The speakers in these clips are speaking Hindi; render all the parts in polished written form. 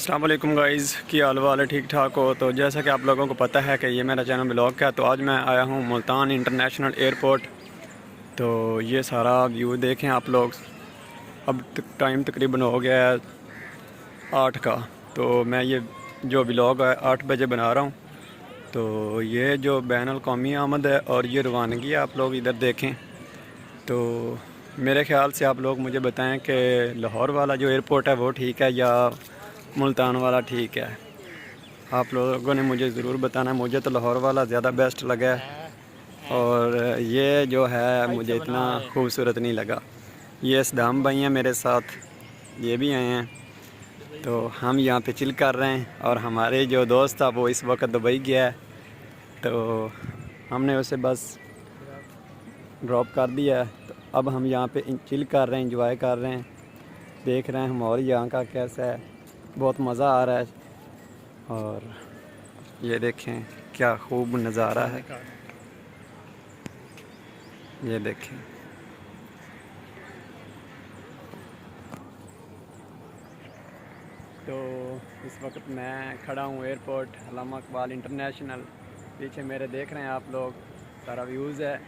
अस्सलाम वालेकुम गाइज़, की हाल वाल है, ठीक ठाक हो। तो जैसा कि आप लोगों को पता है कि ये मेरा चैनल ब्लॉग का है, तो आज मैं आया हूँ मुल्तान इंटरनेशनल एयरपोर्ट। तो ये सारा व्यू देखें आप लोग। अब टाइम तकरीबन हो गया है 8 का। तो मैं ये जो ब्लॉग है 8 बजे बना रहा हूँ। तो ये जो बैनुल कौमी आमद है और ये रवानगी है, आप लोग इधर देखें। तो मेरे ख़्याल से आप लोग मुझे बताएं कि लाहौर वाला जो एयरपोर्ट है वो ठीक है या मुल्तान वाला ठीक है। आप लोगों ने मुझे ज़रूर बताना। मुझे तो लाहौर वाला ज़्यादा बेस्ट लगा है और ये जो है मुझे इतना खूबसूरत नहीं लगा। ये सदाम भाई हैं मेरे साथ, ये भी आए हैं। तो हम यहाँ पे चिल कर रहे हैं और हमारे जो दोस्त था वो इस वक्त दुबई गया है। तो हमने उसे बस ड्रॉप कर दिया है। तो अब हम यहाँ पे चिल कर रहे हैं, इंजॉय कर रहे हैं, देख रहे हैं हम और यहाँ का कैसा है। बहुत मज़ा आ रहा है और ये देखें क्या खूब नज़ारा है। ये देखें, तो इस वक्त मैं खड़ा हूँ एयरपोर्ट अल्लामा इकबाल इंटरनेशनल। पीछे मेरे देख रहे हैं आप लोग, सारा व्यूज़ है।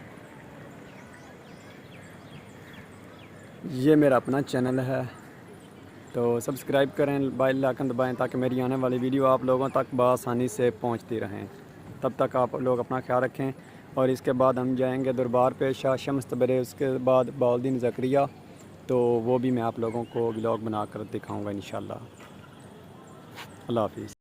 ये मेरा अपना चैनल है, तो सब्सक्राइब करें, बेल आइकन दबाएं ताकि मेरी आने वाली वीडियो आप लोगों तक बआसानी से पहुंचती रहें। तब तक आप लोग अपना ख्याल रखें। और इसके बाद हम जाएंगे दरबार पेशा शम्स तबरे, उसके बाद बाउद्दीन ज़करिया। तो वो भी मैं आप लोगों को व्लॉग बनाकर दिखाऊंगा इंशाल्लाह। अल्लाह हाफिज़।